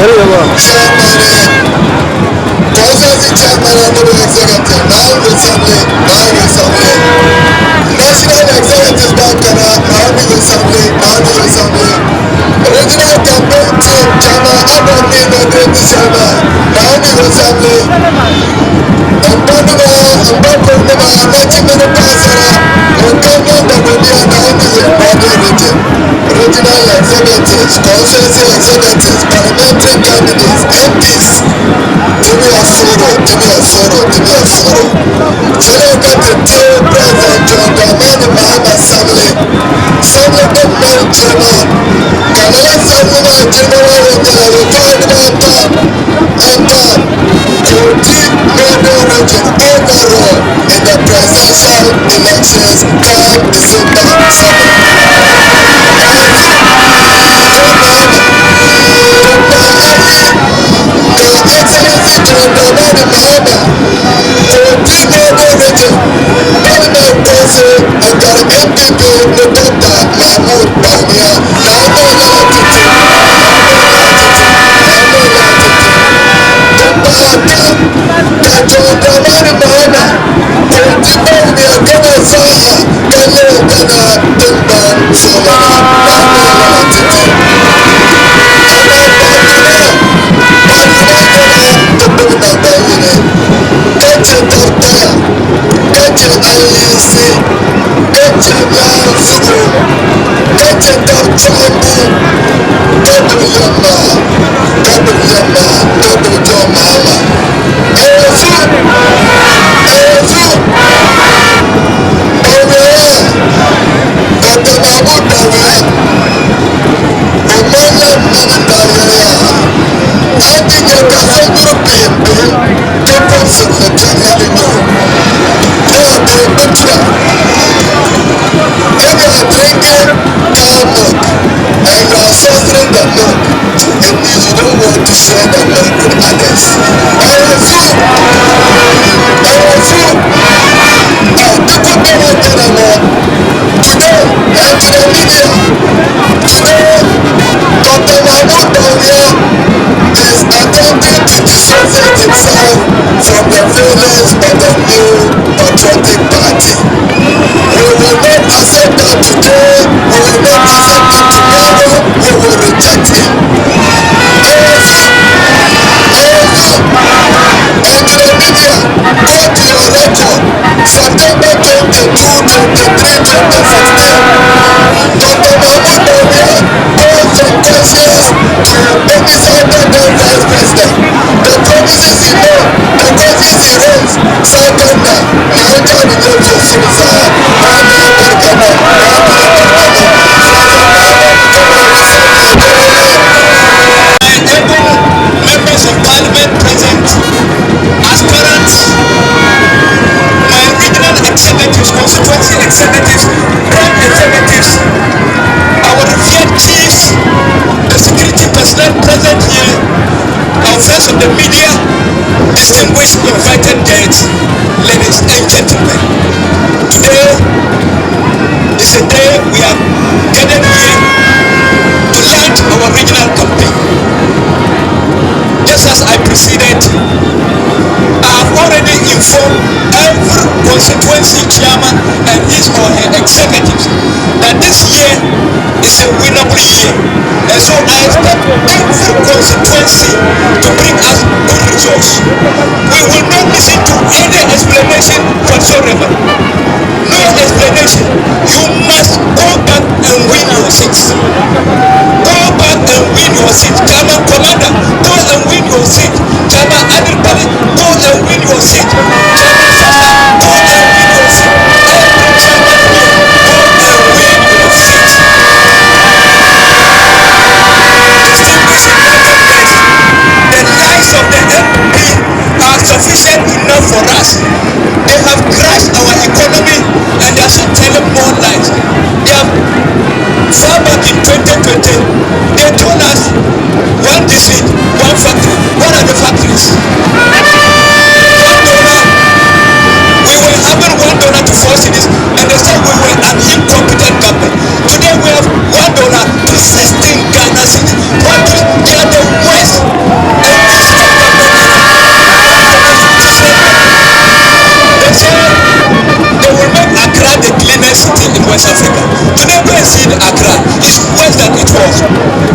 Consensus chairman of the executive, now Assembly, National Executive Bankana, now Assembly, Regional Campaign Team Chairman Adolf December, now Assembly, and Banuma, National Pasara, Montana, Babunia, now region. Regional executives, consensus executives, parliamentary candidates, MPs. Give me a sorrow. So look at the two President John Dramani Mahama Assembly Government Chairman, Kanala Saruna General to deep Northern region overall in the presidential elections come December 16 Ghana cities. What is, they are the worst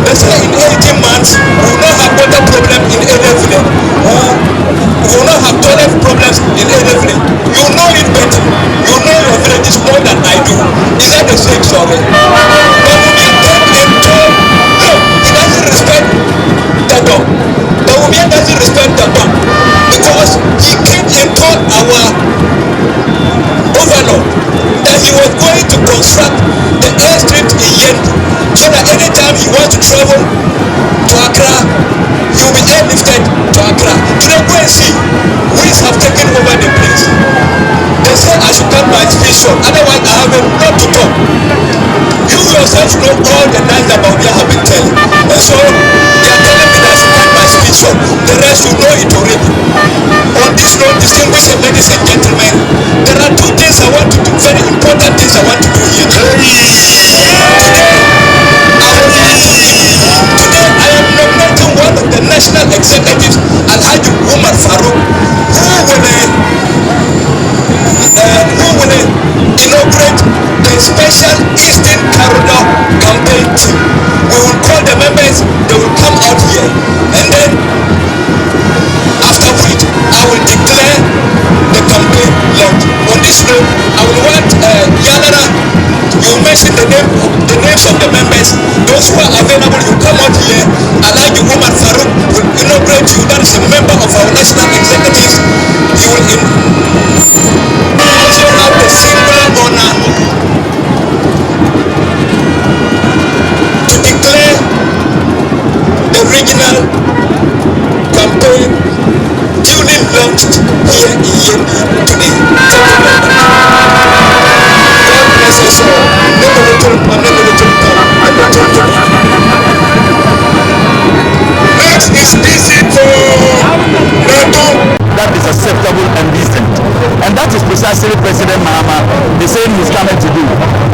They say in 18 months, we will not have water problem in any village. We will not have toilet problems in any village. You know it better. You know your villages more than I do. Is that the same story? But we came and told, no, he doesn't respect the dog. The woman doesn't respect the dog because he came and told our overlord that he was going to construct the airstrip in Yendi so that anytime he wants to travel to Accra, he will be airlifted to Accra. Today go and see, winds have taken over the place. They say I should cut my speech short, otherwise I have a lot to talk. You yourself know all the lies about me I have been telling. And so they are telling me that I should cut my speech short. The rest you know it already. On this note, distinguished ladies and gentlemen, there are two things I want to do, very important things I want to do here. Today I am nominating one of the national executives, Alhaji Umar Farouk, who will inaugurate the special Eastern Corridor campaign team. We will call the members, they will come out here, and then after which I will declare the campaign launch. On this note, I will want Yanara, you mention the names of the members. Those who are available, you come out here. Alhaji Umar Farouk will inaugurate you. That is a member of our national executives. You will also have the singular honor to declare the regional campaign duly launched here in Yendi today. God bless us all. Next is busy for that is acceptable and decent. And that is precisely President Mahama is saying he's coming to do.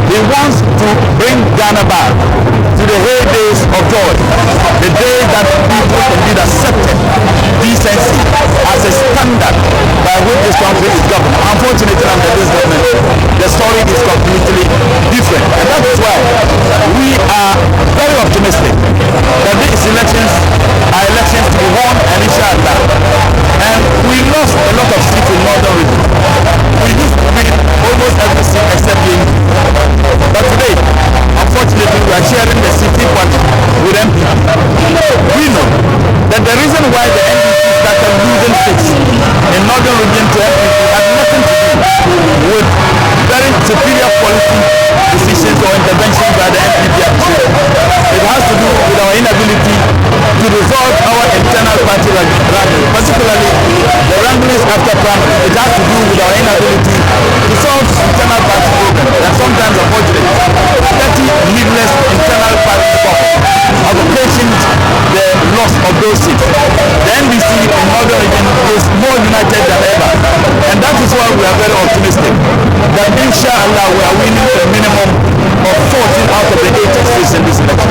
He wants to bring Ghana back to the heydays of joy, the day that people indeed accepted decency as a standard by which this country is governed. Unfortunately, under this government, the story is completely different. And that is why we are very optimistic that these elections are elections to be won and inshallah. And we lost a lot of seats in northern region. We used to win almost every seat except Yendi. But today, unfortunately, we are sharing the seat equally with MP. We know that the reason why the NDC started losing seats in northern region to MPP had nothing to do with very superior policy decisions or interventions by the MPP administration. It has to do with our inability to resolve our internal party wrangling, particularly the wranglings after primary. It has to do with our inability to solve internal party problems, and sometimes, unfortunately, 30 needless internal party problems have occasioned the loss of those seats. The NDC in northern region is more united than ever, and that is why we are very optimistic that inshallah we are winning a minimum of 14 out of the 8 seats in this election.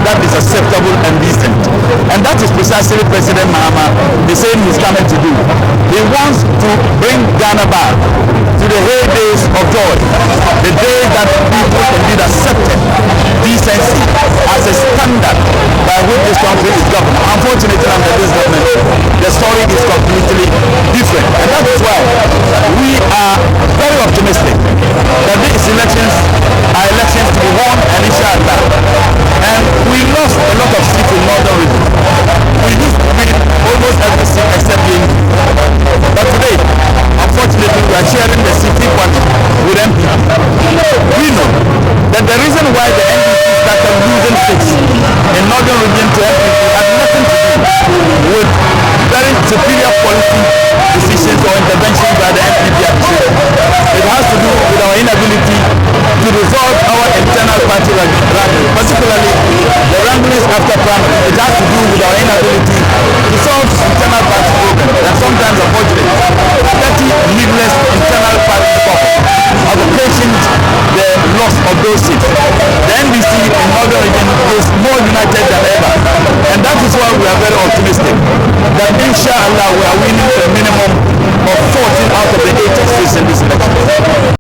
That is acceptable and decent. And that is precisely President Mahama is saying he's coming to do. He wants to bring Ghana back to the heydays of joy, the day that people indeed accepted decency as a standard by which this country is governed. Unfortunately, under this government, the story is completely different. And that is why we are very optimistic that these elections are elections to be won and inshallah. And we lost a lot of seats in northern region. We used to win almost every seat except Yendi. But today, unfortunately, we are sharing the seat equally with MP. We know that the reason why the NDC started losing seats in northern region to MPP had nothing to do with very superior policy decisions or interventions by the MPP administration. It has to do with our inability to resolve our internal party wrangling, particularly the wranglings after primary. It has to do with our inability to solve internal party problems, and sometimes, unfortunately, 30 needless internal party problems have occasioned the loss of those seats. The NDC in northern region is more united than ever, and that is why we are very optimistic that inshallah we are winning